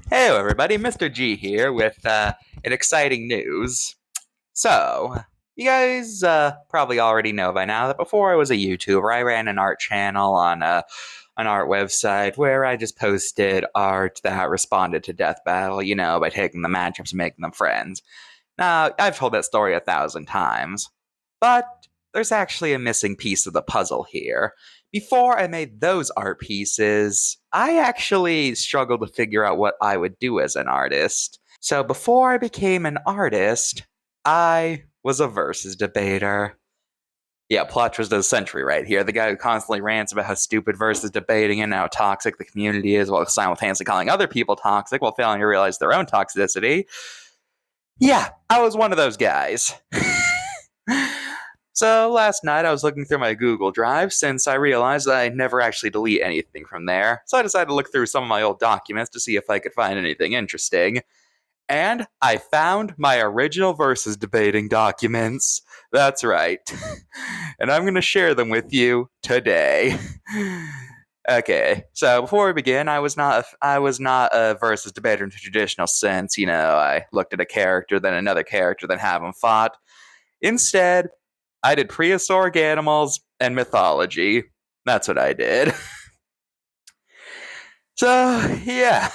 Hello, everybody. Mr.G here with an exciting news. So, you guys probably already know by now that before I was a YouTuber, I ran an art channel on an art website where I just posted art that responded to Death Battle, by taking the matchups and making them friends. Now, I've told that story 1,000 times, but there's actually a missing piece of the puzzle here. Before I made those art pieces, I actually struggled to figure out what I would do as an artist. So before I became an artist, I was a versus debater. Yeah, plot twist of the century right here. The guy who constantly rants about how stupid versus debating and how toxic the community is while simultaneously calling other people toxic while failing to realize their own toxicity. Yeah, I was one of those guys. So last night I was looking through my Google Drive since I realized that I never actually delete anything from there. So I decided to look through some of my old documents to see if I could find anything interesting. And I found my original versus debating documents. That's right. And I'm going to share them with you today. Okay, so before we begin, I was not a versus debater in the traditional sense. I looked at a character, then another character, then have them fought. Instead, I did prehistoric animals and mythology. That's what I did. So yeah,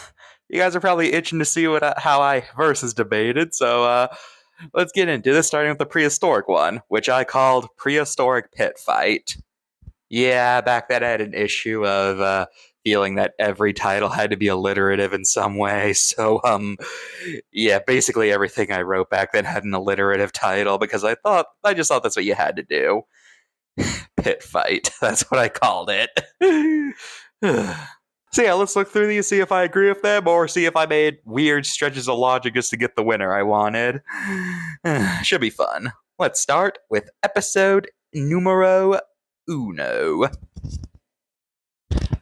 you guys are probably itching to see how I versus debated. So let's get into this, starting with the prehistoric one, which I called prehistoric pit fight. Yeah, back then I had an issue of feeling that every title had to be alliterative in some way. So, yeah, basically everything I wrote back then had an alliterative title because I just thought that's what you had to do. Pit fight. That's what I called it. So yeah, let's look through these, see if I agree with them, or see if I made weird stretches of logic just to get the winner I wanted. Should be fun. Let's start with episode numero uno.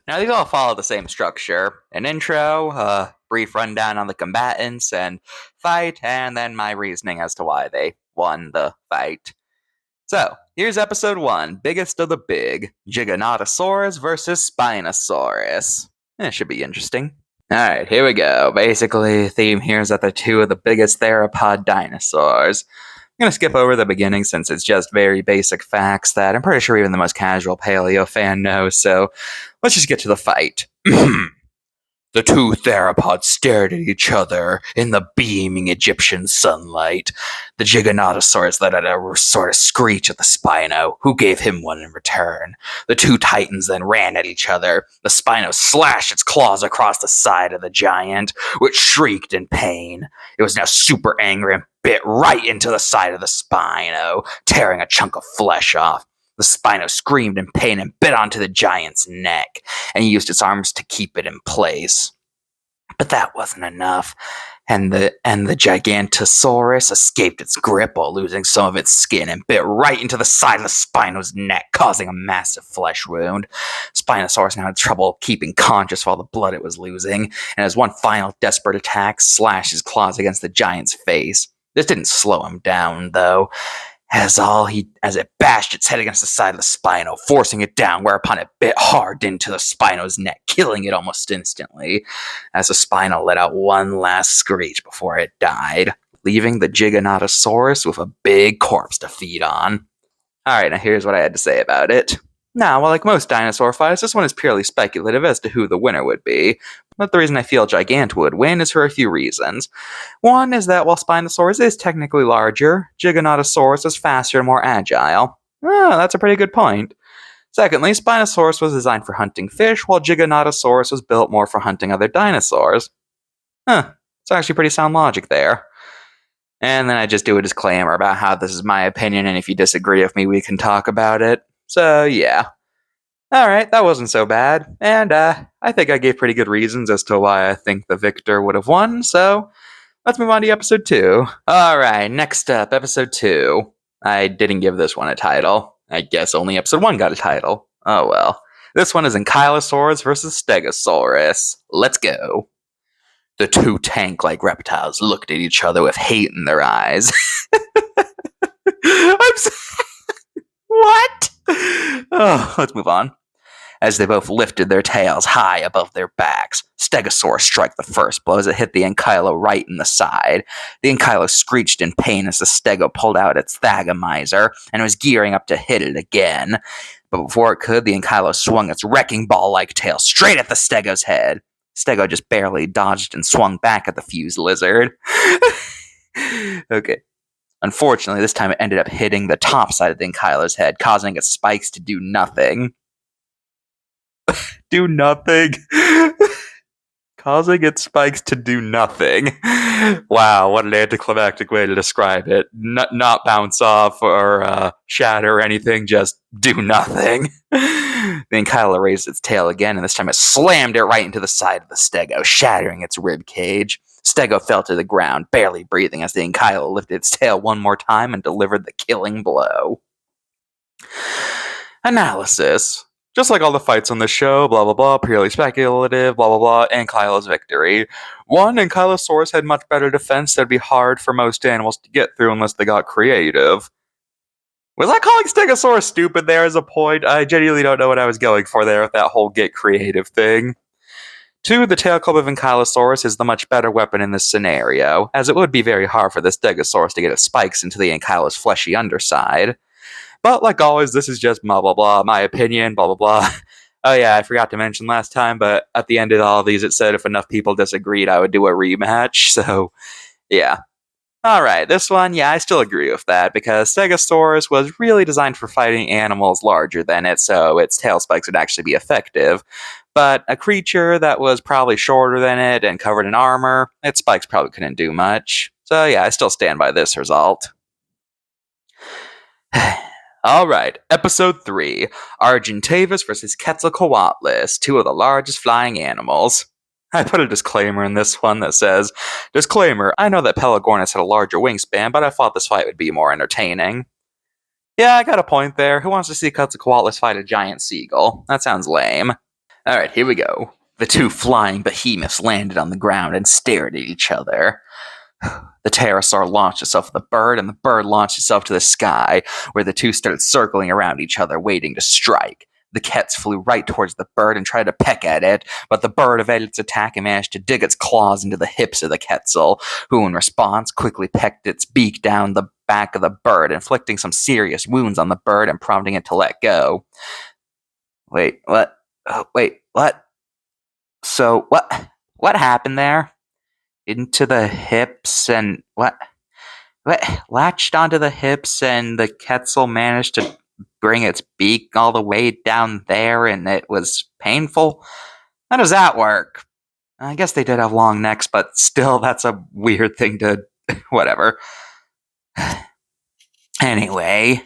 Now, these all follow the same structure. An intro, a brief rundown on the combatants and fight, and then my reasoning as to why they won the fight. So, here's episode 1, biggest of the big, Giganotosaurus versus Spinosaurus. It should be interesting. Alright, here we go. Basically, the theme here is that they're two of the biggest theropod dinosaurs. I'm going to skip over the beginning since it's just very basic facts that I'm pretty sure even the most casual paleo fan knows, so let's just get to the fight. The two theropods stared at each other in the beaming Egyptian sunlight. The Giganotosaurus let out a sort of screech at the Spino, who gave him one in return. The two titans then ran at each other. The Spino slashed its claws across the side of the giant, which shrieked in pain. It was now super angry and bit right into the side of the Spino, tearing a chunk of flesh off. The Spino screamed in pain and bit onto the giant's neck, and used its arms to keep it in place. But that wasn't enough, and the Gigantosaurus escaped its grip while losing some of its skin and bit right into the side of the Spino's neck, causing a massive flesh wound. Spinosaurus now had trouble keeping conscious while the blood it was losing, and as one final desperate attack, slashed his claws against the giant's face. This didn't slow him down, though, as it bashed its head against the side of the Spino, forcing it down, whereupon it bit hard into the Spino's neck, killing it almost instantly, as the Spino let out one last screech before it died, leaving the Giganotosaurus with a big corpse to feed on. Alright, now here's what I had to say about it. Now, like most dinosaur fights, this one is purely speculative as to who the winner would be, but the reason I feel Gigant would win is for a few reasons. One is that while Spinosaurus is technically larger, Giganotosaurus is faster and more agile. Oh, that's a pretty good point. Secondly, Spinosaurus was designed for hunting fish, while Giganotosaurus was built more for hunting other dinosaurs. It's actually pretty sound logic there. And then I just do a disclaimer about how this is my opinion, and if you disagree with me, we can talk about it. So, yeah. Alright, that wasn't so bad, and I think I gave pretty good reasons as to why I think the victor would have won, so let's move on to episode 2. Alright, next up, episode 2. I didn't give this one a title. I guess only episode 1 got a title. Oh well. This one is Ankylosaurus versus Stegosaurus. Let's go. The two tank-like reptiles looked at each other with hate in their eyes. I'm so- What? Oh, let's move on. As they both lifted their tails high above their backs, Stegosaurus struck the first blow as it hit the Ankylo right in the side. The Ankylo screeched in pain as the Stego pulled out its Thagomizer and was gearing up to hit it again. But before it could, the Ankylo swung its wrecking ball-like tail straight at the Stego's head. Stego just barely dodged and swung back at the fused lizard. Okay. Unfortunately, this time it ended up hitting the top side of the Ankylo's head, causing its spikes to do nothing. Do nothing? Causing its spikes to do nothing. Wow, what an anticlimactic way to describe it. Not bounce off or shatter or anything, just do nothing. The Ankylo raised its tail again, and this time it slammed it right into the side of the Stego, shattering its rib cage. Stego fell to the ground, barely breathing, as the Ankylo lifted its tail one more time and delivered the killing blow. Analysis. Just like all the fights on the show, blah blah blah, purely speculative, blah blah blah, Ankylo's victory. One, Ankylosaurus had much better defense that'd be hard for most animals to get through unless they got creative. Was I calling Stegosaurus stupid there as a point? I genuinely don't know what I was going for there with that whole get creative thing. Two, the tail club of Ankylosaurus is the much better weapon in this scenario, as it would be very hard for the Stegosaurus to get its spikes into the Ankylo's fleshy underside. But like always, this is just blah blah blah, my opinion, blah blah blah. Oh yeah, I forgot to mention last time, but at the end of all of these it said if enough people disagreed I would do a rematch, so yeah. Alright, this one, yeah, I still agree with that, because Stegosaurus was really designed for fighting animals larger than it, so its tail spikes would actually be effective. But a creature that was probably shorter than it and covered in armor, its spikes probably couldn't do much. So yeah, I still stand by this result. Alright, episode 3, Argentavis vs. Quetzalcoatlus, two of the largest flying animals. I put a disclaimer in this one that says, disclaimer, I know that Pelagornis had a larger wingspan, but I thought this fight would be more entertaining. Yeah, I got a point there. Who wants to see Quetzalcoatlus fight a giant seagull? That sounds lame. Alright, here we go. The two flying behemoths landed on the ground and stared at each other. The pterosaur launched itself at the bird, and the bird launched itself to the sky, where the two started circling around each other, waiting to strike. The Ketz flew right towards the bird and tried to peck at it, but the bird evaded its attack and managed to dig its claws into the hips of the Quetzal, who in response quickly pecked its beak down the back of the bird, inflicting some serious wounds on the bird and prompting it to let go. Wait, what? Oh, wait, what? So, what happened there? Into the hips and what latched onto the hips, and the Quetzal managed to bring its beak all the way down there, and it was painful? How does that work? I guess they did have long necks, but still, that's a weird thing to whatever. Anyway,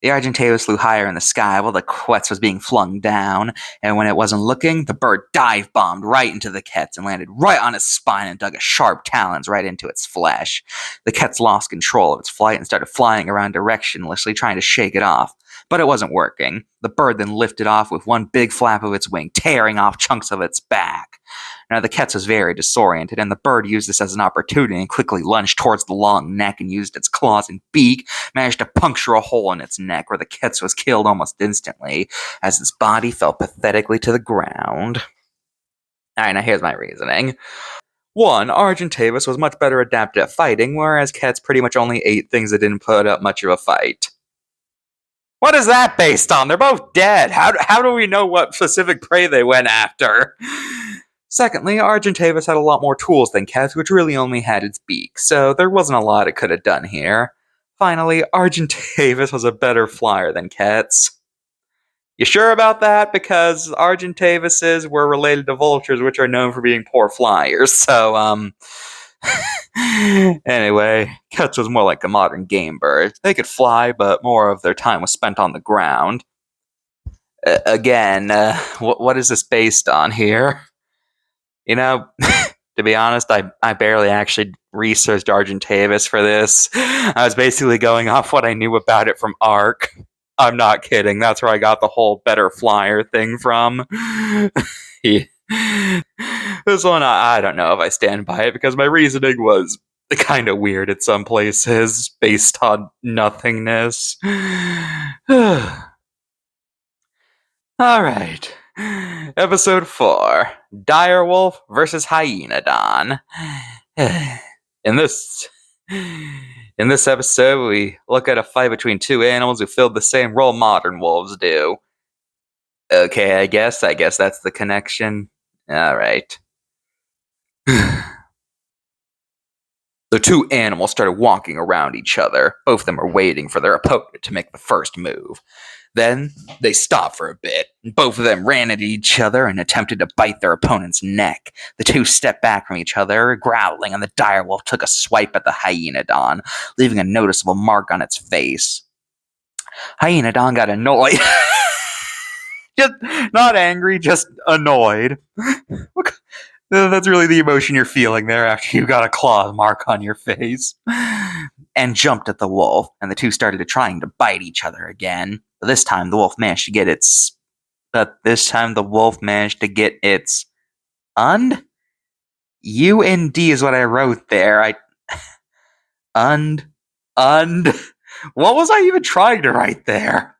the Argentavis flew higher in the sky while the Quetz was being flung down, and when it wasn't looking, the bird dive-bombed right into the Ketz and landed right on its spine and dug its sharp talons right into its flesh. The Ketz lost control of its flight and started flying around directionlessly, trying to shake it off. But it wasn't working. The bird then lifted off with one big flap of its wing, tearing off chunks of its back. Now, the Ketz was very disoriented, and the bird used this as an opportunity and quickly lunged towards the long neck and used its claws and beak, managed to puncture a hole in its neck where the Ketz was killed almost instantly, as its body fell pathetically to the ground. Alright, now here's my reasoning. 1. Argentavis was much better adapted at fighting, whereas Ketz pretty much only ate things that didn't put up much of a fight. What is that based on? They're both dead. How do we know what specific prey they went after? Secondly, Argentavis had a lot more tools than Ketz, which really only had its beak, so there wasn't a lot it could have done here. Finally, Argentavis was a better flyer than Ketz. You sure about that? Because Argentavises were related to vultures, which are known for being poor flyers, so, Anyway, Ketz was more like a modern game bird. They could fly, but more of their time was spent on the ground. What is this based on here? You know, to be honest, I barely actually researched Argentavis for this. I was basically going off what I knew about it from Ark. I'm not kidding. That's where I got the whole better flyer thing from. Yeah. This one, I don't know if I stand by it, because my reasoning was kind of weird at some places, based on nothingness. Alright. Episode 4, Direwolf versus Hyenodon. In this episode, we look at a fight between two animals who filled the same role modern wolves do. Okay, I guess that's the connection. Alright. The two animals started walking around each other. Both of them were waiting for their opponent to make the first move. Then they stopped for a bit. Both of them ran at each other and attempted to bite their opponent's neck. The two stepped back from each other, growling, and the direwolf took a swipe at the hyenodon, leaving a noticeable mark on its face. Hyenodon got annoyed. Just not angry, just annoyed. That's really the emotion you're feeling there after you got a claw mark on your face. And jumped at the wolf, and the two started trying to bite each other again. But this time the wolf managed to get its... Und? U-N-D is what I wrote there. Und. What was I even trying to write there?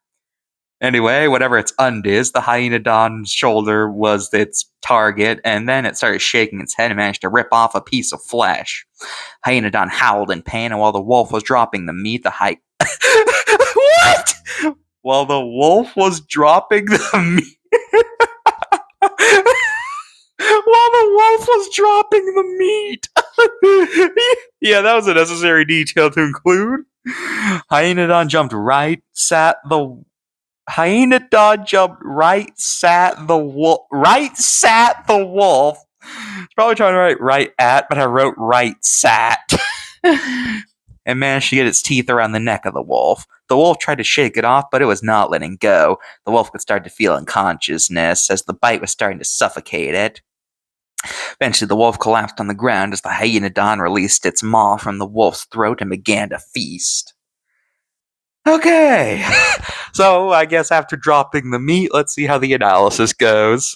Anyway, whatever its und is, the hyenodon's shoulder was its target, and then it started shaking its head and managed to rip off a piece of flesh. Hyenodon howled in pain, and while the wolf was dropping the meat, What? While the wolf was dropping the meat... While the wolf was dropping the meat! Yeah, that was a necessary detail to include. Hyenodon jumped right, sat the wolf. It's probably trying to write right at, but I wrote right sat. And managed to get its teeth around the neck of the wolf. The wolf tried to shake it off, but it was not letting go. The wolf could start to feel unconsciousness as the bite was starting to suffocate it. Eventually, the wolf collapsed on the ground as the hyenodon released its maw from the wolf's throat and began to feast. Okay, so I guess after dropping the meat, let's see how the analysis goes.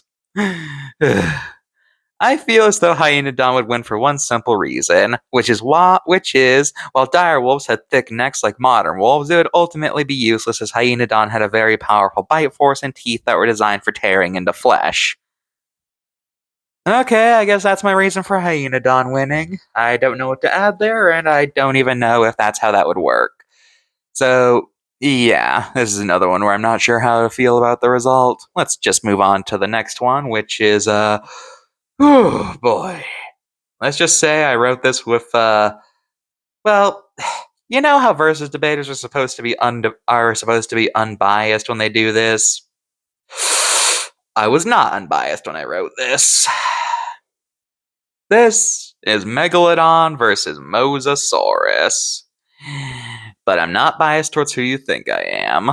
I feel as though Hyenodon would win for one simple reason, which is while dire wolves had thick necks like modern wolves, it would ultimately be useless as Hyenodon had a very powerful bite force and teeth that were designed for tearing into flesh. Okay, I guess that's my reason for Hyenodon winning. I don't know what to add there, and I don't even know if that's how that would work. So, yeah, this is another one where I'm not sure how to feel about the result. Let's just move on to the next one, which is, oh boy. Let's just say I wrote this with, well, you know how versus debaters are supposed to be unbiased when they do this? I was not unbiased when I wrote this. This is Megalodon versus Mosasaurus. But I'm not biased towards who you think I am.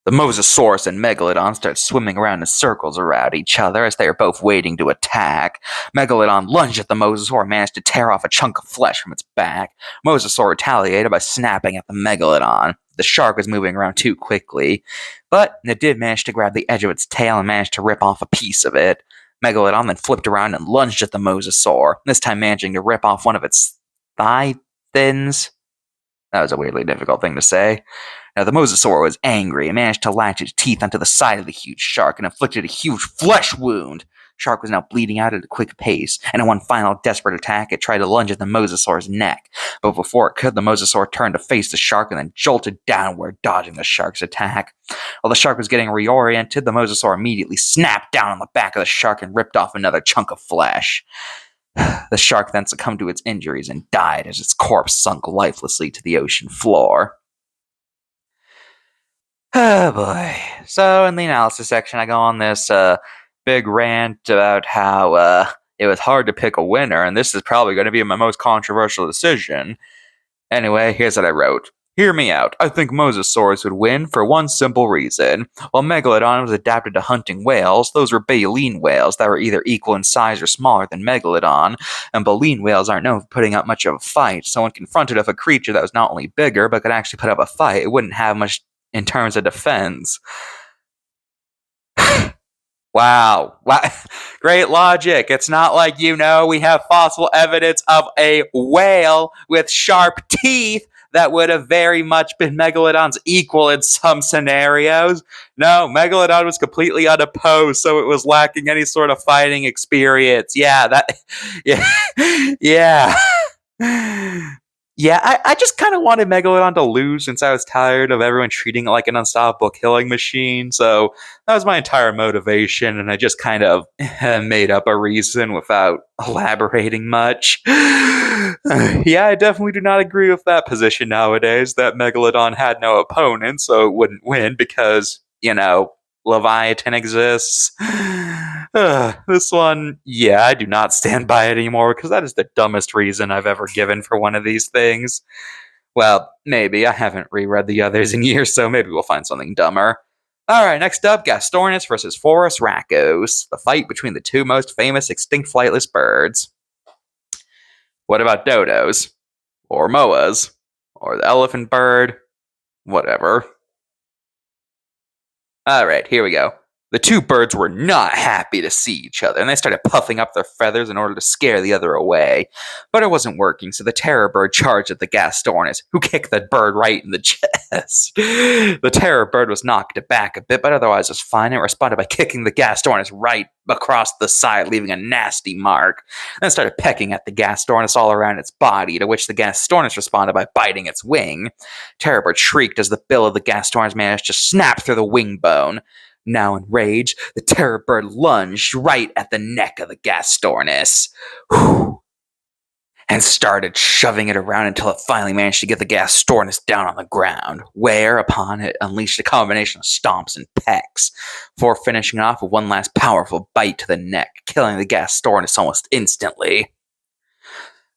The Mosasaurus and Megalodon start swimming around in circles around each other as they are both waiting to attack. Megalodon lunged at the Mosasaur and managed to tear off a chunk of flesh from its back. Mosasaur retaliated by snapping at the Megalodon. The shark was moving around too quickly, but it did manage to grab the edge of its tail and managed to rip off a piece of it. Megalodon then flipped around and lunged at the Mosasaur, this time managing to rip off one of its thigh fins. That was a weirdly difficult thing to say. Now, the Mosasaur was angry and managed to latch its teeth onto the side of the huge shark and inflicted a huge flesh wound. Shark was now bleeding out at a quick pace, and in one final desperate attack, it tried to lunge at the Mosasaur's neck. But before it could, the Mosasaur turned to face the shark and then jolted downward, dodging the shark's attack. While the shark was getting reoriented, the Mosasaur immediately snapped down on the back of the shark and ripped off another chunk of flesh. The shark then succumbed to its injuries and died as its corpse sunk lifelessly to the ocean floor. Oh boy. So in the analysis section, I go on this big rant about how it was hard to pick a winner, and this is probably going to be my most controversial decision. Anyway, here's what I wrote. Hear me out. I think Mosasaurus would win for one simple reason. While Megalodon was adapted to hunting whales, those were baleen whales that were either equal in size or smaller than Megalodon, and baleen whales aren't known for putting up much of a fight, so when confronted with a creature that was not only bigger but could actually put up a fight, it wouldn't have much in terms of defense. Wow. Great logic. It's not like, we have fossil evidence of a whale with sharp teeth that would have very much been Megalodon's equal in some scenarios. No, Megalodon was completely unopposed, so it was lacking any sort of fighting experience. Yeah, that. Yeah. Yeah. Yeah, I just kind of wanted Megalodon to lose since I was tired of everyone treating it like an unstoppable killing machine. So that was my entire motivation, and I just kind of made up a reason without elaborating much. Yeah, I definitely do not agree with that position nowadays that Megalodon had no opponent, so it wouldn't win because, Leviathan exists. This one, yeah, I do not stand by it anymore because that is the dumbest reason I've ever given for one of these things. Well, maybe. I haven't reread the others in years, so maybe we'll find something dumber. Alright, next up, Gastornis versus Forest Rakos, the fight between the two most famous extinct flightless birds. What about dodos? Or moas? Or the elephant bird? Whatever. Alright, here we go. The two birds were not happy to see each other, and they started puffing up their feathers in order to scare the other away. But it wasn't working, so the terror bird charged at the Gastornis, who kicked the bird right in the chest. The terror bird was knocked back a bit, but otherwise was fine, and responded by kicking the Gastornis right across the side, leaving a nasty mark. Then started pecking at the Gastornis all around its body, to which the Gastornis responded by biting its wing. Terror bird shrieked as the bill of the Gastornis managed to snap through the wing bone. Now enraged, the terror bird lunged right at the neck of the Gastornis and started shoving it around until it finally managed to get the Gastornis down on the ground, whereupon it unleashed a combination of stomps and pecks, before finishing off with one last powerful bite to the neck, killing the Gastornis almost instantly.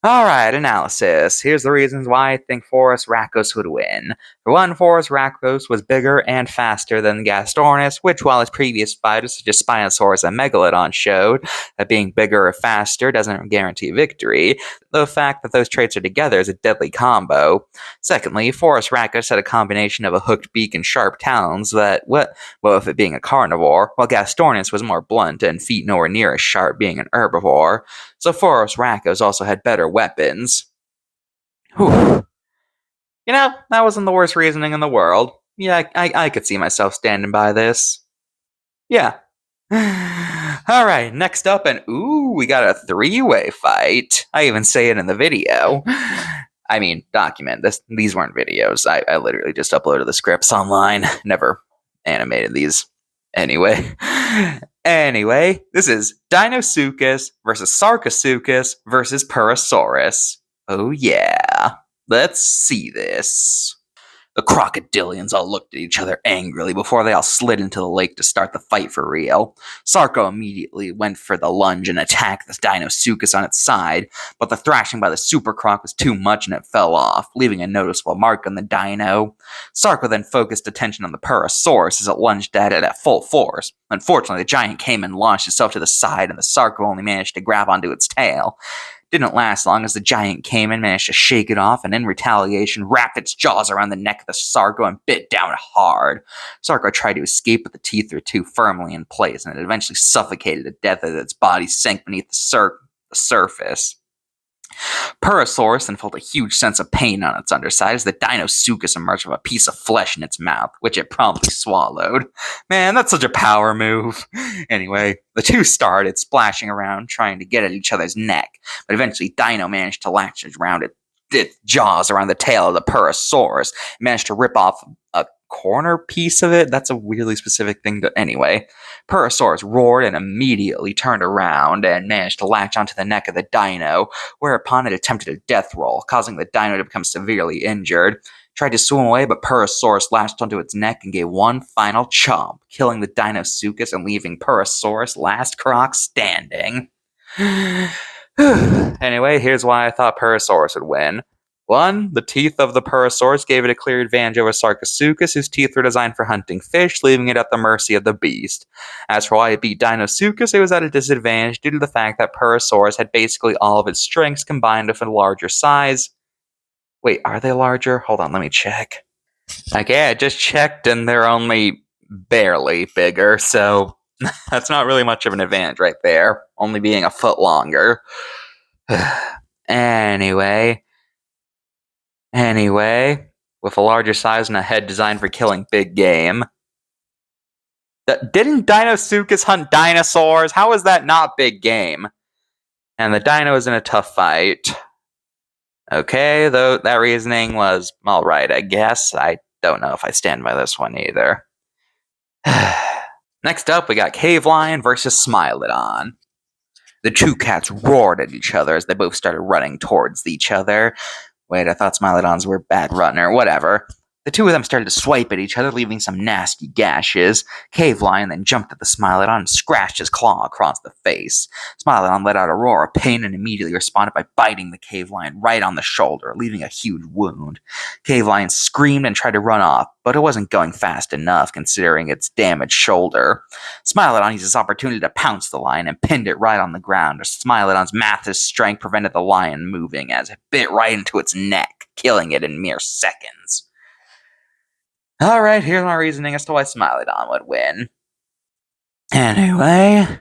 Alright, analysis. Here's the reasons why I think Forest Rakos would win. For one, Forest Rakos was bigger and faster than Gastornis, which, while his previous fighters such as Spinosaurus and Megalodon showed that being bigger or faster doesn't guarantee victory, the fact that those traits are together is a deadly combo. Secondly, Forest Rakos had a combination of a hooked beak and sharp talons that, well, with it being a carnivore, while Gastornis was more blunt and feet nowhere near as sharp, being an herbivore. So Forest Rakos also had better weapons. Whew. That wasn't the worst reasoning in the world. Yeah, I could see myself standing by this. Yeah. Alright, next up, and we got a three-way fight. I even say it in the video. I mean, document. These weren't videos. I literally just uploaded the scripts online. Never animated these. Anyway, this is Deinosuchus versus Sarcosuchus versus Purosaurus. Oh yeah, let's see this. The crocodilians all looked at each other angrily before they all slid into the lake to start the fight for real. Sarco immediately went for the lunge and attacked the Deinosuchus on its side, but the thrashing by the super croc was too much and it fell off, leaving a noticeable mark on the dino. Sarco then focused attention on the Purosaurus as it lunged at it at full force. Unfortunately, the giant came and launched itself to the side, and the Sarco only managed to grab onto its tail. Didn't last long as the giant came and managed to shake it off, and in retaliation wrapped its jaws around the neck of the Sarco and bit down hard. Sarco tried to escape, but the teeth were too firmly in place, and it eventually suffocated to death as its body sank beneath the surface. Purosaurus then felt a huge sense of pain on its underside as the Deinosuchus emerged with a piece of flesh in its mouth, which it promptly swallowed. Man, that's such a power move. Anyway, the two started splashing around, trying to get at each other's neck, but eventually Dino managed to latch around its jaws around the tail of the Purosaurus, managed to rip off a corner piece of it. That's a weirdly specific thing to. Anyway, Purosaurus roared and immediately turned around and managed to latch onto the neck of the dino, whereupon it attempted a death roll, causing the dino to become severely injured. Tried to swim away, but Purosaurus latched onto its neck and gave one final chomp, killing the Deinosuchus and leaving Purosaurus last croc standing. Anyway, here's why I thought Purosaurus would win. One, the teeth of the Purosaurus gave it a clear advantage over Sarcosuchus, whose teeth were designed for hunting fish, leaving it at the mercy of the beast. As for why it beat Deinosuchus, it was at a disadvantage due to the fact that Purosaurus had basically all of its strengths combined with a larger size. Wait, are they larger? Hold on, let me check. Okay, I just checked and they're only barely bigger, so that's not really much of an advantage right there, only being a foot longer. Anyway, Anyway, with a larger size and a head designed for killing big game. Didn't Dinosuchus hunt dinosaurs? How is that not big game? And the dino is in a tough fight. Okay, though that reasoning was alright, I guess. I don't know if I stand by this one either. Next up, we got Cave Lion versus Smilodon. The two cats roared at each other as they both started running towards each other. Wait, I thought Smilodons were bad runner. Whatever. The two of them started to swipe at each other, leaving some nasty gashes. Cave Lion then jumped at the Smilodon and scratched his claw across the face. Smilodon let out a roar of pain and immediately responded by biting the Cave Lion right on the shoulder, leaving a huge wound. Cave Lion screamed and tried to run off, but it wasn't going fast enough considering its damaged shoulder. Smilodon used this opportunity to pounce the lion and pinned it right on the ground. Smilodon's massive strength prevented the lion moving as it bit right into its neck, killing it in mere seconds. Alright, here's my reasoning as to why Smilodon would win. Anyway,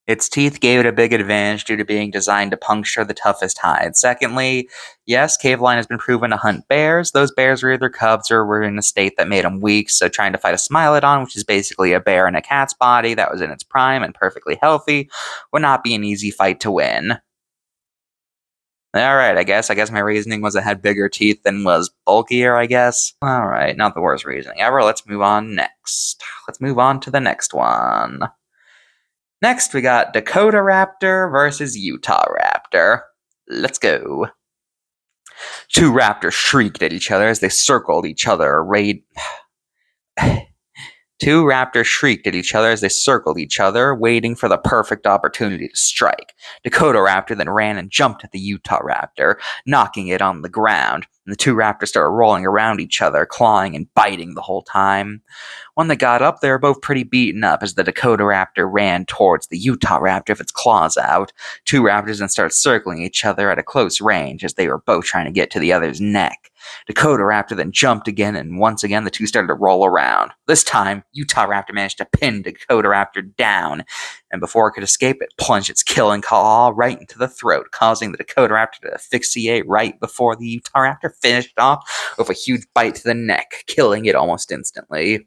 its teeth gave it a big advantage due to being designed to puncture the toughest hide. Secondly, yes, Cave Lion has been proven to hunt bears. Those bears were either cubs or were in a state that made them weak, so trying to fight a Smilodon, which is basically a bear in a cat's body that was in its prime and perfectly healthy, would not be an easy fight to win. Alright, I guess my reasoning was it had bigger teeth and was bulkier, I guess. Alright, not the worst reasoning ever. Let's move on next. Let's move on to the next one. Next, we got Dakota Raptor versus Utah Raptor. Let's go. Two raptors shrieked at each other as they circled each other, Two raptors shrieked at each other as they circled each other, waiting for the perfect opportunity to strike. Dakota Raptor then ran and jumped at the Utah Raptor, knocking it on the ground. And the two raptors started rolling around each other, clawing and biting the whole time. When they got up, they were both pretty beaten up as the Dakota Raptor ran towards the Utah Raptor with its claws out. Two raptors then started circling each other at a close range as they were both trying to get to the other's neck. Dakota Raptor then jumped again, and once again the two started to roll around. This time, Utah Raptor managed to pin Dakota Raptor down, and before it could escape, it plunged its killing claw right into the throat, causing the Dakota Raptor to asphyxiate right before the Utah Raptor finished off with a huge bite to the neck, killing it almost instantly.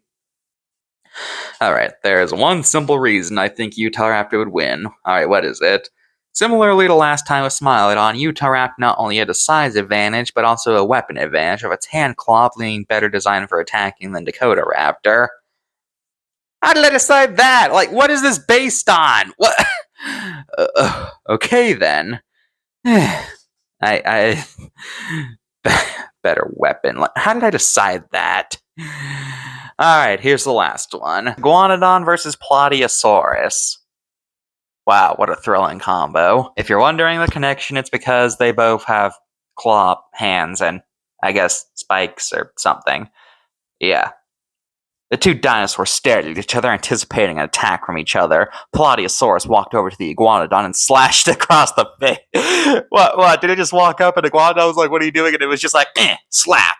Alright, there's one simple reason I think Utah Raptor would win. Alright, what is it? Similarly to last time with Smilodon, Utah Raptor not only had a size advantage, but also a weapon advantage, with its hand claw being better designed for attacking than Dakota Raptor. How did I decide that? Like, what is this based on? What? Okay, then. I better weapon. How did I decide that? Alright, here's the last one. Iguanodon versus Plateosaurus. Wow, what a thrilling combo. If you're wondering the connection, it's because they both have claw hands and, I guess, spikes or something. Yeah. The two dinosaurs stared at each other, anticipating an attack from each other. Plateosaurus walked over to the Iguanodon and slashed across the face. What? Did it just walk up and Iguanodon was like, what are you doing? And it was just like, slap.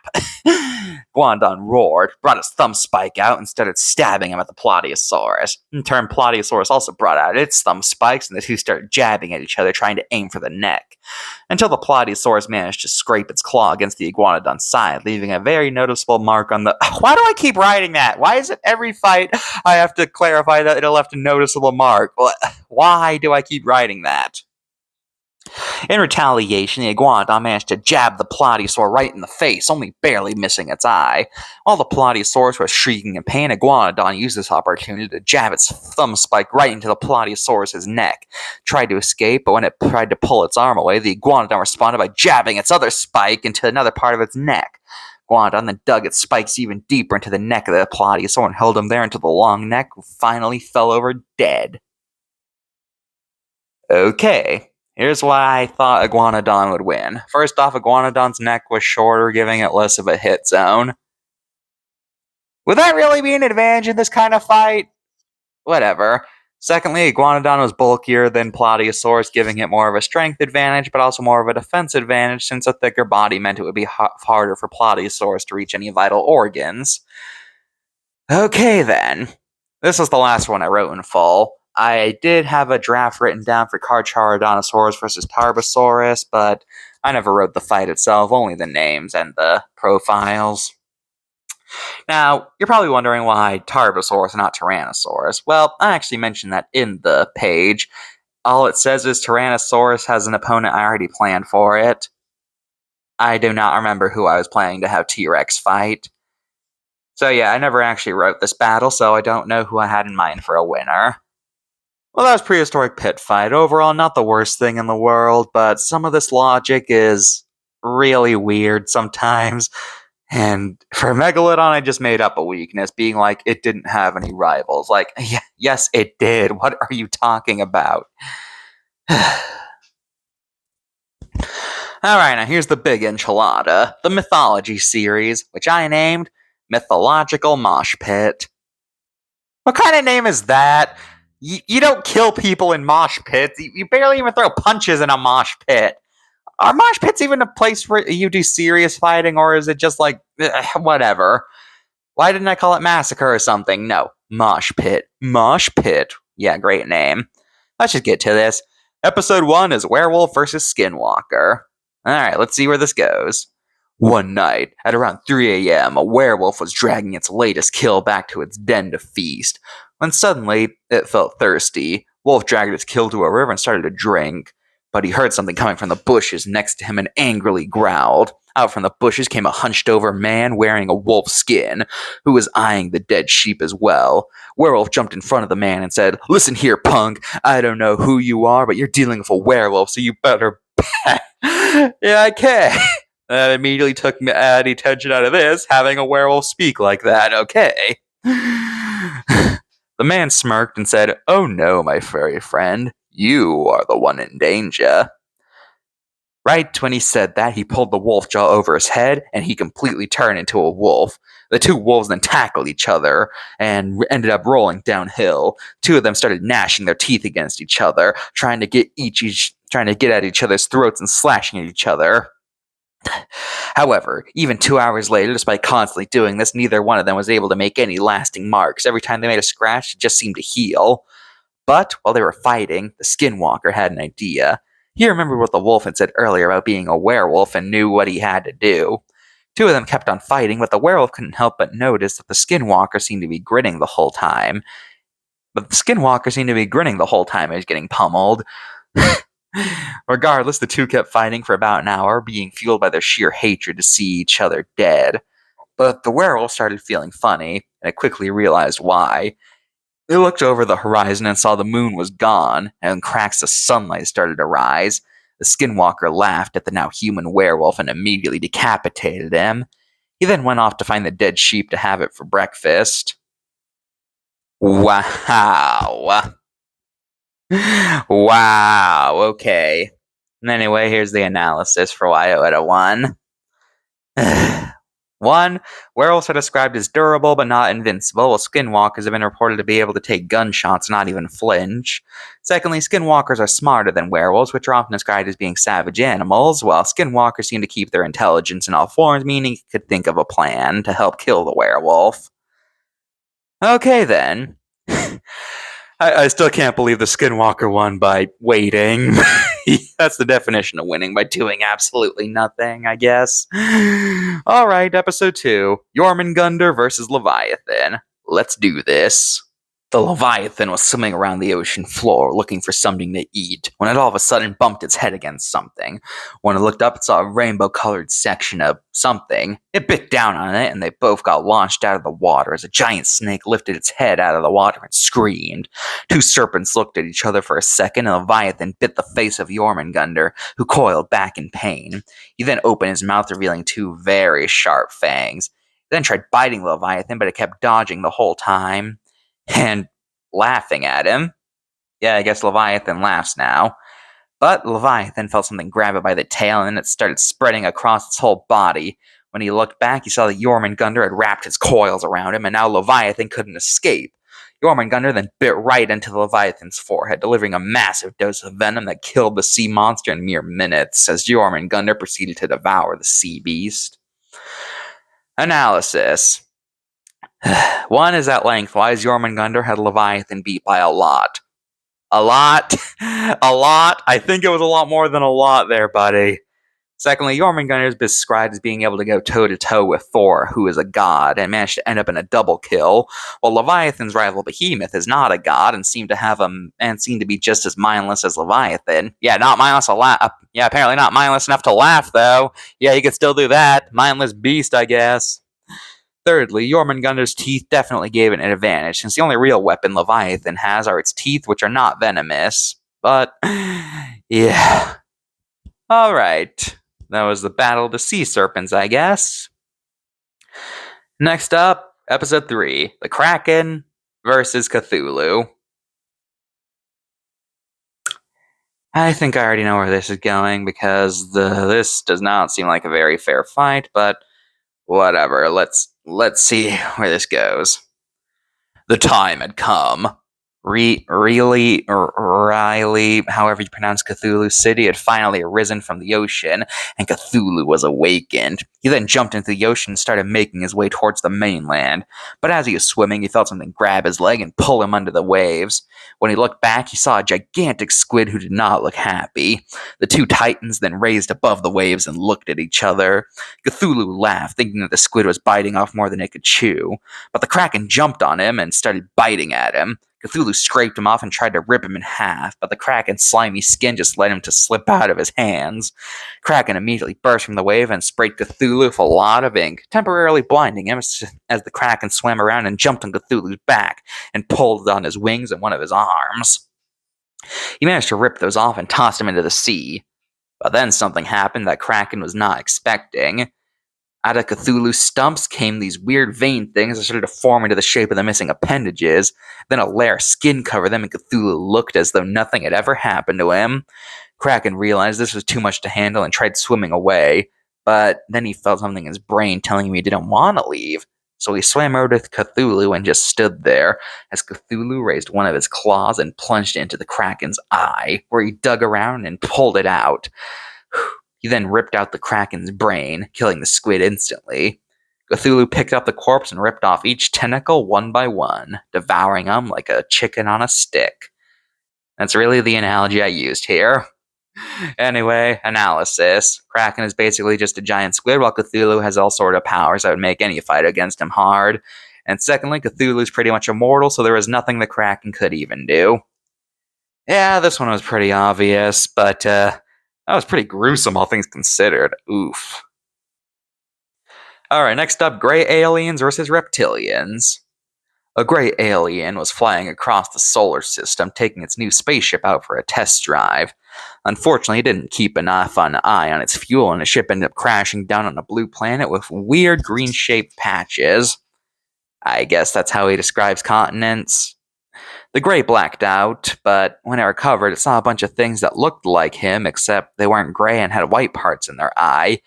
Iguanodon roared, brought his thumb spike out, and started stabbing him at the Plateosaurus. In turn, Plateosaurus also brought out its thumb spikes, and the two started jabbing at each other, trying to aim for the neck. Until the Plateosaurus managed to scrape its claw against the Iguanodon's side, leaving a very noticeable mark on the... Why do I keep writing that? Why is it every fight I have to clarify that it left a noticeable mark? Why do I keep writing that? In retaliation, the Iguanodon managed to jab the Plateosaur right in the face, only barely missing its eye. While the Plateosaurus was shrieking in pain, Iguanodon used this opportunity to jab its thumb spike right into the Plateosaurus' neck. Tried to escape, but when it tried to pull its arm away, the Iguanodon responded by jabbing its other spike into another part of its neck. Iguanodon then dug its spikes even deeper into the neck of the Plateosaur and held him there until the long neck finally fell over dead. Okay. Here's why I thought Iguanodon would win. First off, Iguanodon's neck was shorter, giving it less of a hit zone. Would that really be an advantage in this kind of fight? Whatever. Secondly, Iguanodon was bulkier than Plateosaurus, giving it more of a strength advantage, but also more of a defense advantage, since a thicker body meant it would be harder for Plateosaurus to reach any vital organs. Okay then. This is the last one I wrote in full. I did have a draft written down for Carcharodontosaurus versus Tarbosaurus, but I never wrote the fight itself, only the names and the profiles. Now, you're probably wondering why Tarbosaurus and not Tyrannosaurus. Well, I actually mentioned that in the page. All it says is Tyrannosaurus has an opponent I already planned for it. I do not remember who I was planning to have T-Rex fight. So yeah, I never actually wrote this battle, so I don't know who I had in mind for a winner. Well, that was Prehistoric Pit Fight. Overall, not the worst thing in the world, but some of this logic is really weird sometimes. And for Megalodon, I just made up a weakness, being like, it didn't have any rivals. Like, yes, it did. What are you talking about? Alright, now here's the big enchilada. The Mythology series, which I named Mythological Mosh Pit. What kind of name is that? You don't kill people in mosh pits. You barely even throw punches in a mosh pit. Are mosh pits even a place where you do serious fighting, or is it just like, whatever? Why didn't I call it Massacre or something? No, Mosh Pit. Mosh Pit. Yeah, great name. Let's just get to this. Episode 1 is Werewolf versus Skinwalker. Alright, let's see where this goes. One night, at around 3 a.m., a werewolf was dragging its latest kill back to its den to feast. When suddenly, it felt thirsty. Wolf dragged its kill to a river and started to drink. But he heard something coming from the bushes next to him and angrily growled. Out from the bushes came a hunched-over man wearing a wolf skin, who was eyeing the dead sheep as well. Werewolf jumped in front of the man and said, "Listen here, punk. I don't know who you are, but you're dealing with a werewolf, so you better back." Yeah, okay. That immediately took any tension out of this, having a werewolf speak like that, okay. The man smirked and said, "Oh no, my furry friend. You are the one in danger." Right when he said that, he pulled the wolf jaw over his head, and he completely turned into a wolf. The two wolves then tackled each other, and ended up rolling downhill. Two of them started gnashing their teeth against each other, trying to get at each other's throats and slashing at each other. However, even 2 hours later, despite constantly doing this, neither one of them was able to make any lasting marks. Every time they made a scratch, it just seemed to heal. But while they were fighting, the Skinwalker had an idea. He remembered what the wolf had said earlier about being a werewolf and knew what he had to do. Two of them kept on fighting, but the werewolf couldn't help but notice that the Skinwalker seemed to be grinning the whole time. But the Skinwalker seemed to be grinning the whole time he was getting pummeled. Regardless, the two kept fighting for about an hour, being fueled by their sheer hatred to see each other dead. But the werewolf started feeling funny, and it quickly realized why. It looked over the horizon and saw the moon was gone, and cracks of sunlight started to rise. The Skinwalker laughed at the now human werewolf and immediately decapitated him. He then went off to find the dead sheep to have it for breakfast. Wow. Wow, okay. Anyway, here's the analysis for why I would have won. 1. Werewolves are described as durable but not invincible, while skinwalkers have been reported to be able to take gunshots and not even flinch. Secondly, skinwalkers are smarter than werewolves, which are often described as being savage animals, while skinwalkers seem to keep their intelligence in all forms, meaning you could think of a plan to help kill the werewolf. Okay then. I still can't believe the Skinwalker won by waiting. That's the definition of winning, by doing absolutely nothing, I guess. Alright, episode 2. Jormungandr versus Leviathan. Let's do this. The Leviathan was swimming around the ocean floor looking for something to eat when it all of a sudden bumped its head against something. When it looked up, it saw a rainbow-colored section of something. It bit down on it, and they both got launched out of the water as a giant snake lifted its head out of the water and screamed. Two serpents looked at each other for a second, and Leviathan bit the face of Jormungandr, who coiled back in pain. He then opened his mouth, revealing two very sharp fangs. He then tried biting Leviathan, but it kept dodging the whole time and laughing at him. Yeah, I guess Leviathan laughs now. But Leviathan felt something grab it by the tail, and then it started spreading across its whole body. When he looked back, he saw that Jormungandr had wrapped his coils around him, and now Leviathan couldn't escape. Jormungandr then bit right into the Leviathan's forehead, delivering a massive dose of venom that killed the sea monster in mere minutes, as Jormungandr proceeded to devour the sea beast. Analysis. 1 is at length, why is Jormungandr had Leviathan beat by a lot? A lot. A lot. I think it was a lot more than a lot there, buddy. Secondly, Jormungandr is described as being able to go toe-to-toe with Thor, who is a god, and managed to end up in a double kill, while Leviathan's rival Behemoth is not a god and seemed to be just as mindless as Leviathan. Yeah, not mindless yeah, apparently not mindless enough to laugh, though. Yeah, you could still do that. Mindless beast, I guess. Thirdly, Jormungandr's teeth definitely gave it an advantage, since the only real weapon Leviathan has are its teeth, which are not venomous. But, yeah. Alright. That was the Battle of the Sea Serpents, I guess. Next up, Episode 3, The Kraken versus Cthulhu. I think I already know where this is going, because this does not seem like a very fair fight, but whatever, let's see where this goes. The time had come. Riley, however you pronounce Cthulhu's city, had finally arisen from the ocean, and Cthulhu was awakened. He then jumped into the ocean and started making his way towards the mainland. But as he was swimming, he felt something grab his leg and pull him under the waves. When he looked back, he saw a gigantic squid who did not look happy. The two titans then raised above the waves and looked at each other. Cthulhu laughed, thinking that the squid was biting off more than it could chew. But the Kraken jumped on him and started biting at him. Cthulhu scraped him off and tried to rip him in half, but the Kraken's slimy skin just led him to slip out of his hands. Kraken immediately burst from the wave and sprayed Cthulhu with a lot of ink, temporarily blinding him as the Kraken swam around and jumped on Cthulhu's back and pulled on his wings and one of his arms. He managed to rip those off and tossed him into the sea. But then something happened that Kraken was not expecting. Out of Cthulhu's stumps came these weird vein things that started to form into the shape of the missing appendages. Then a layer of skin covered them, and Cthulhu looked as though nothing had ever happened to him. Kraken realized this was too much to handle and tried swimming away, but then he felt something in his brain telling him he didn't want to leave. So he swam over to Cthulhu and just stood there, as Cthulhu raised one of his claws and plunged into the Kraken's eye, where he dug around and pulled it out. He then ripped out the Kraken's brain, killing the squid instantly. Cthulhu picked up the corpse and ripped off each tentacle one by one, devouring them like a chicken on a stick. That's really the analogy I used here. Anyway, analysis. Kraken is basically just a giant squid, while Cthulhu has all sort of powers that would make any fight against him hard. And secondly, Cthulhu is pretty much immortal, so there was nothing the Kraken could even do. Yeah, this one was pretty obvious, but that was pretty gruesome, all things considered. Oof. Alright, next up, gray aliens versus reptilians. A gray alien was flying across the solar system, taking its new spaceship out for a test drive. Unfortunately, it didn't keep enough an eye on its fuel, and the ship ended up crashing down on a blue planet with weird green-shaped patches. I guess that's how he describes continents. The gray blacked out, but when it recovered, it saw a bunch of things that looked like him, except they weren't gray and had white parts in their eye.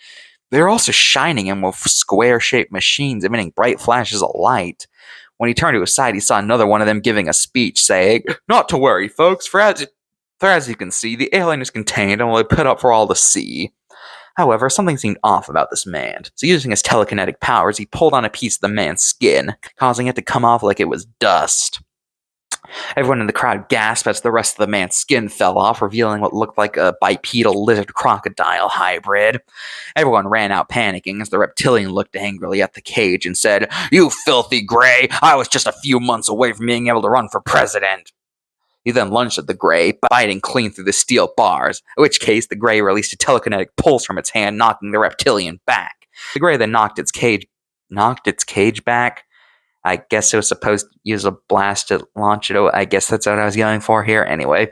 They were also shining him with square-shaped machines emitting bright flashes of light. When he turned to his side, he saw another one of them giving a speech, saying, "Not to worry, folks, for as you can see, the alien is contained and will be put up for all to see." However, something seemed off about this man, so using his telekinetic powers, he pulled on a piece of the man's skin, causing it to come off like it was dust. Everyone in the crowd gasped as the rest of the man's skin fell off, revealing what looked like a bipedal lizard-crocodile hybrid. Everyone ran out panicking as the reptilian looked angrily at the cage and said, "You filthy gray! I was just a few months away from being able to run for president." He then lunged at the gray, biting clean through the steel bars, in which case the gray released a telekinetic pulse from its hand, knocking the reptilian back. The gray then knocked its cage back. I guess it was supposed to use a blast to launch it. I guess that's what I was going for here. Anyway,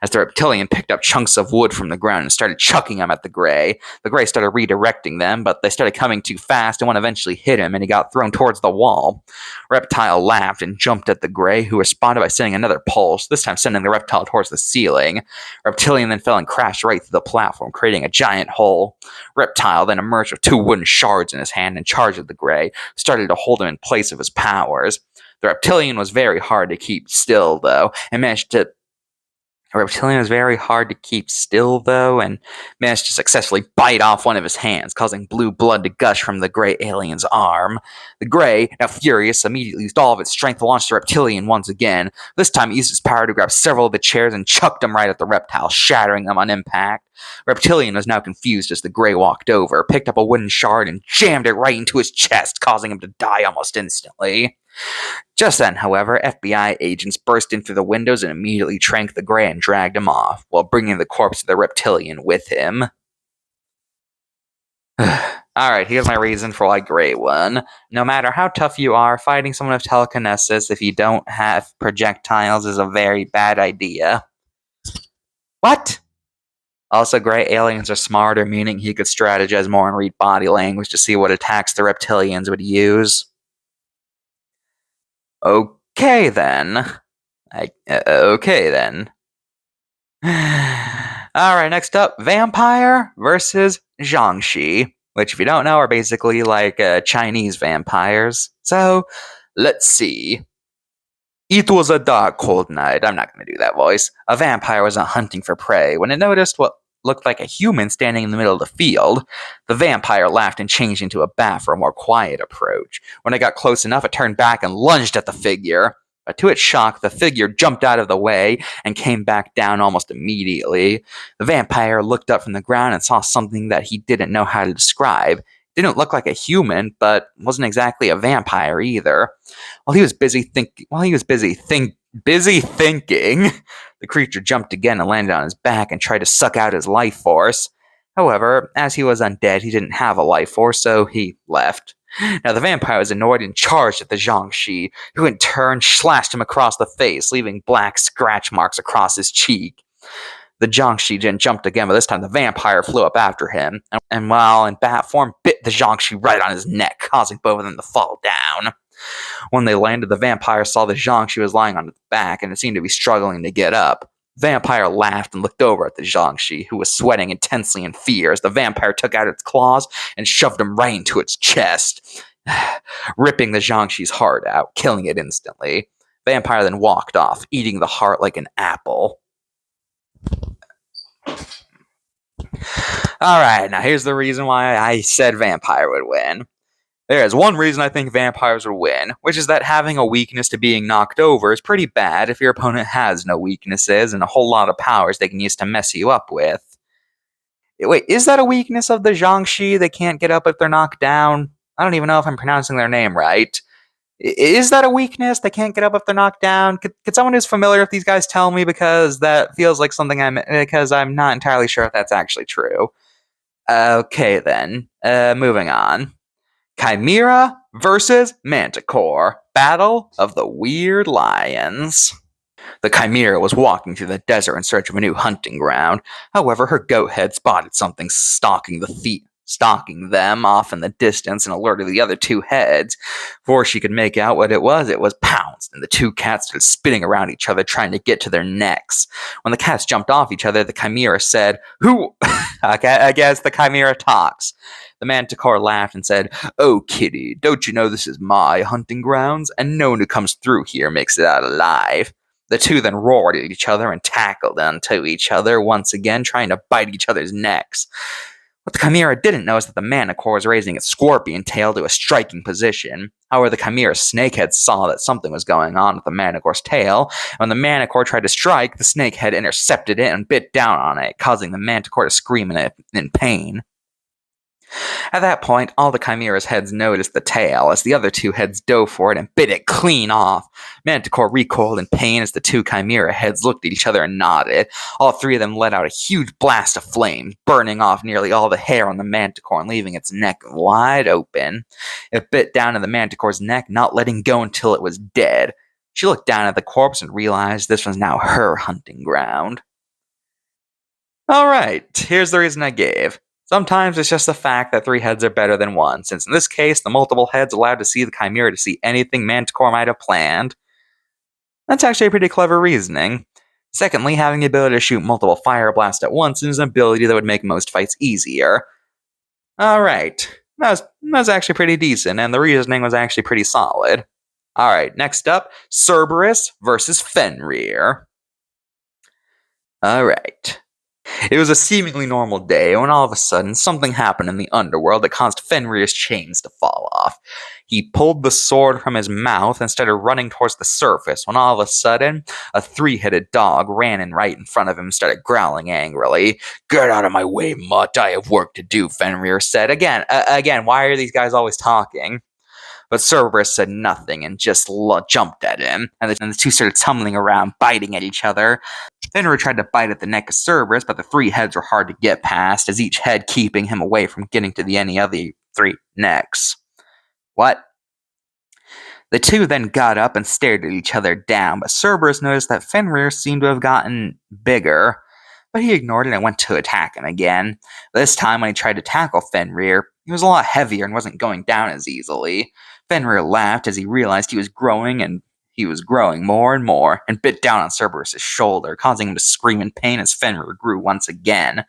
as the reptilian picked up chunks of wood from the ground and started chucking them at the gray started redirecting them, but they started coming too fast, and one eventually hit him, and he got thrown towards the wall. Reptile laughed and jumped at the gray, who responded by sending another pulse, this time sending the reptile towards the ceiling. Reptilian then fell and crashed right through the platform, creating a giant hole. Reptile then emerged with two wooden shards in his hand and charged at the gray, started to hold him in place of his powers. The reptilian was very hard to keep still, though, and managed to The reptilian was very hard to keep still, though, and managed to successfully bite off one of his hands, causing blue blood to gush from the gray alien's arm. The gray, now furious, immediately used all of its strength to launch the reptilian once again. This time, it used its power to grab several of the chairs and chucked them right at the reptile, shattering them on impact. Reptilian was now confused as the gray walked over, picked up a wooden shard, and jammed it right into his chest, causing him to die almost instantly. Just then, however, FBI agents burst in through the windows and immediately tranked the gray and dragged him off, while bringing the corpse of the reptilian with him. Alright, here's my reason for why Gray won. No matter how tough you are, fighting someone with telekinesis if you don't have projectiles is a very bad idea. What? Also, gray aliens are smarter, meaning he could strategize more and read body language to see what attacks the reptilians would use. Okay then. Okay then. Alright, next up, Vampire versus Jiangshi, which, if you don't know, are basically like Chinese vampires. So, let's see. It was a dark, cold night. I'm not going to do that voice. A vampire was out hunting for prey when it noticed what looked like a human standing in the middle of the field. The vampire laughed and changed into a bat for a more quiet approach. When it got close enough, it turned back and lunged at the figure. But to its shock, the figure jumped out of the way and came back down almost immediately. The vampire looked up from the ground and saw something that he didn't know how to describe. It didn't look like a human, but wasn't exactly a vampire either. While he was busy thinking, the creature jumped again and landed on his back and tried to suck out his life force. However, as he was undead, he didn't have a life force, so he left. Now, the vampire was annoyed and charged at the Jiangshi, who in turn slashed him across the face, leaving black scratch marks across his cheek. The Jiangshi then jumped again, but this time the vampire flew up after him, and while in bat form, bit the Jiangshi right on his neck, causing both of them to fall down. When they landed, the vampire saw the Jiangshi was lying on its back, and it seemed to be struggling to get up. The vampire laughed and looked over at the Jiangshi, who was sweating intensely in fear as the vampire took out its claws and shoved them right into its chest, ripping the Jiangshi's heart out, killing it instantly. The vampire then walked off, eating the heart like an apple. Alright, now here's the reason why I said vampire would win. There is one reason I think vampires would win, which is that having a weakness to being knocked over is pretty bad if your opponent has no weaknesses and a whole lot of powers they can use to mess you up with. Wait, is that a weakness of the Jiangshi? They can't get up if they're knocked down? I don't even know if I'm pronouncing their name right. Is that a weakness? They can't get up if they're knocked down? Could someone who's familiar with these guys tell me, because that feels like something because I'm not entirely sure if that's actually true. Okay then, moving on. Chimera versus Manticore. Battle of the Weird Lions. The Chimera was walking through the desert in search of a new hunting ground. However, her goat head spotted something stalking them off in the distance and alerted the other two heads. Before she could make out what it was pounced, and the two cats started spinning around each other, trying to get to their necks. When the cats jumped off each other, the Chimera said, "Who?" I guess the Chimera talks. The Manticore laughed and said, "Oh, kitty, don't you know this is my hunting grounds, and no one who comes through here makes it out alive?" The two then roared at each other and tackled onto each other, once again trying to bite each other's necks. What the Chimera didn't know is that the Manticore was raising its scorpion tail to a striking position. However, the Chimera's snakehead saw that something was going on with the Manticore's tail, and when the Manticore tried to strike, the snakehead intercepted it and bit down on it, causing the Manticore to scream in pain. At that point, all the Chimera's heads noticed the tail as the other two heads dove for it and bit it clean off. Manticore recoiled in pain as the two Chimera heads looked at each other and nodded. All three of them let out a huge blast of flame, burning off nearly all the hair on the Manticore and leaving its neck wide open. It bit down in the Manticore's neck, not letting go until it was dead. She looked down at the corpse and realized this was now her hunting ground. Alright, here's the reason I gave. Sometimes it's just the fact that three heads are better than one, since in this case, the multiple heads allowed to see the Chimera to see anything Manticore might have planned. That's actually a pretty clever reasoning. Secondly, having the ability to shoot multiple fire blasts at once is an ability that would make most fights easier. Alright, that was actually pretty decent, and the reasoning was actually pretty solid. Alright, next up, Cerberus versus Fenrir. Alright. It was a seemingly normal day when all of a sudden something happened in the underworld that caused Fenrir's chains to fall off. He pulled the sword from his mouth and started running towards the surface when all of a sudden a three-headed dog ran in right in front of him and started growling angrily. "Get out of my way, mutt, I have work to do," Fenrir said. Again, why are these guys always talking? But Cerberus said nothing and just jumped at him, and the two started tumbling around, biting at each other. Fenrir tried to bite at the neck of Cerberus, but the three heads were hard to get past, as each head keeping him away from getting to the any other three necks. What? The two then got up and stared at each other down, but Cerberus noticed that Fenrir seemed to have gotten bigger. But he ignored it and went to attack him again. This time, when he tried to tackle Fenrir, he was a lot heavier and wasn't going down as easily. Fenrir laughed as he realized he was growing more and more, and bit down on Cerberus' shoulder, causing him to scream in pain as Fenrir grew once again.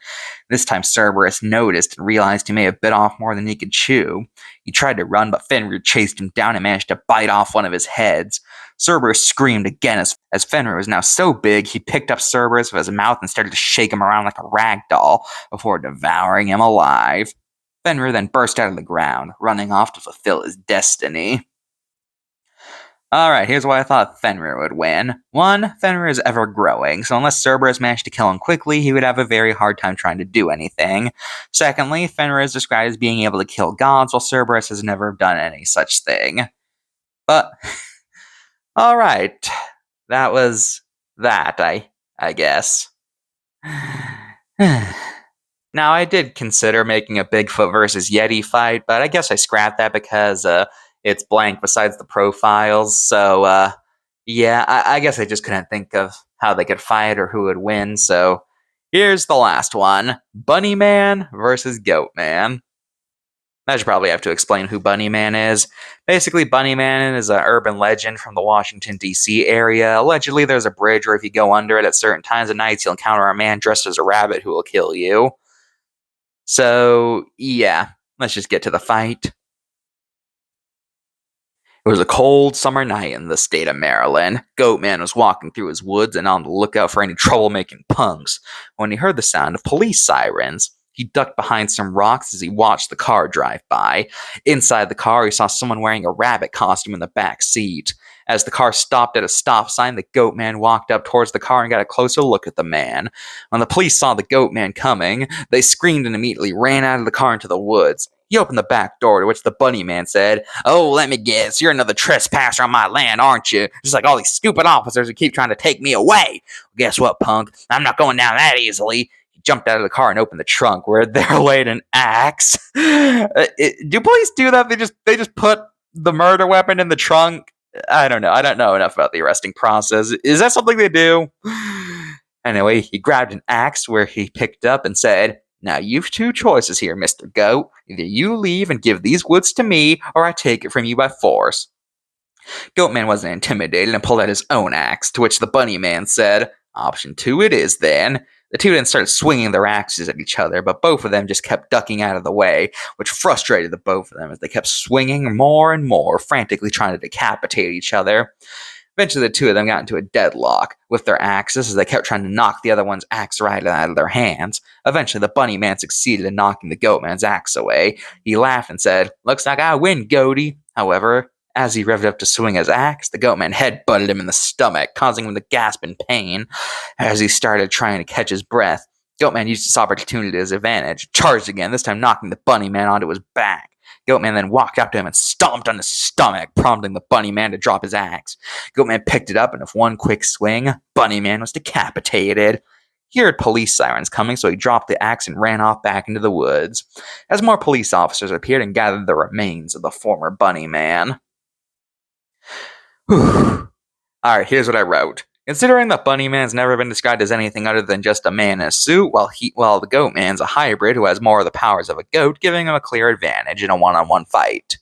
This time Cerberus noticed and realized he may have bit off more than he could chew. He tried to run, but Fenrir chased him down and managed to bite off one of his heads. Cerberus screamed again as Fenrir was now so big he picked up Cerberus with his mouth and started to shake him around like a rag doll before devouring him alive. Fenrir then burst out of the ground, running off to fulfill his destiny. Alright, here's why I thought Fenrir would win. 1, Fenrir is ever growing, so unless Cerberus managed to kill him quickly, he would have a very hard time trying to do anything. Secondly, Fenrir is described as being able to kill gods, while Cerberus has never done any such thing. But, alright, that was that, I guess. Now, I did consider making a Bigfoot versus Yeti fight, but I guess I scrapped that because, it's blank besides the profiles, so, yeah, I guess I just couldn't think of how they could fight or who would win, so here's the last one. Bunny Man versus Goat Man. I should probably have to explain who Bunny Man is. Basically, Bunny Man is an urban legend from the Washington, D.C. area. Allegedly, there's a bridge where if you go under it at certain times of nights, you'll encounter a man dressed as a rabbit who will kill you. So, yeah, let's just get to the fight. It was a cold summer night in the state of Maryland. Goatman was walking through his woods and on the lookout for any troublemaking punks when he heard the sound of police sirens. He ducked behind some rocks as he watched the car drive by. Inside the car, he saw someone wearing a rabbit costume in the back seat. As the car stopped at a stop sign, the goat man walked up towards the car and got a closer look at the man. When the police saw the goat man coming, they screamed and immediately ran out of the car into the woods. He opened the back door, to which the bunny man said, "Oh, let me guess, you're another trespasser on my land, aren't you? Just like all these stupid officers who keep trying to take me away. Guess what, punk? I'm not going down that easily." He jumped out of the car and opened the trunk, where there laid an axe. Do police do that? They just put the murder weapon in the trunk? I don't know. I don't know enough about the arresting process. Is that something they do? Anyway, he grabbed an axe where he picked up and said, "Now you've two choices here, Mr. Goat. Either you leave and give these woods to me, or I take it from you by force." Goatman wasn't intimidated and pulled out his own axe, to which the bunny man said, "Option 2 it is then." The two then started swinging their axes at each other, but both of them just kept ducking out of the way, which frustrated the both of them as they kept swinging more and more, frantically trying to decapitate each other. Eventually, the two of them got into a deadlock with their axes as they kept trying to knock the other one's axe right out of their hands. Eventually, the bunny man succeeded in knocking the goat man's axe away. He laughed and said, "Looks like I win, goaty." However, as he revved up to swing his axe, the goat man head-butted him in the stomach, causing him to gasp in pain. As he started trying to catch his breath, Goatman used this opportunity to his advantage, charged again, this time knocking the bunny man onto his back. Goatman then walked up to him and stomped on his stomach, prompting the bunny man to drop his axe. Goatman picked it up, and with one quick swing, bunny man was decapitated. He heard police sirens coming, so he dropped the axe and ran off back into the woods. As more police officers appeared and gathered the remains of the former bunny man. Alright, here's what I wrote. Considering the bunny man's never been described as anything other than just a man in a suit, while the goat man's a hybrid who has more of the powers of a goat, giving him a clear advantage in a one-on-one fight.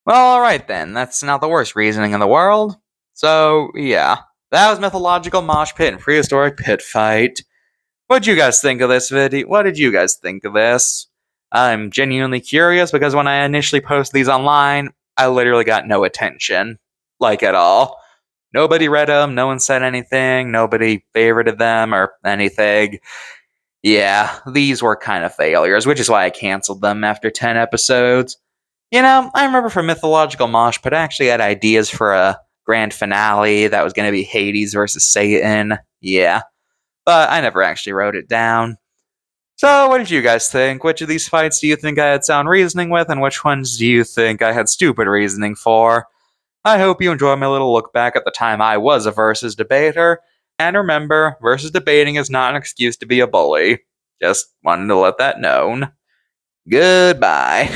Well, alright then, that's not the worst reasoning in the world. So, yeah, that was Mythological Mosh Pit and Prehistoric Pit Fight. What'd you guys think of this video? What did you guys think of this? I'm genuinely curious because when I initially posted these online, I literally got no attention. Like, at all. Nobody read them, no one said anything, nobody favorited them or anything. Yeah, these were kind of failures, which is why I canceled them after 10 episodes. I remember from Mythological Mosh Pit, I actually had ideas for a grand finale that was going to be Hades versus Satan. Yeah, but I never actually wrote it down. So, what did you guys think? Which of these fights do you think I had sound reasoning with, and which ones do you think I had stupid reasoning for? I hope you enjoy my little look back at the time I was a versus debater. And remember, versus debating is not an excuse to be a bully. Just wanted to let that known. Goodbye.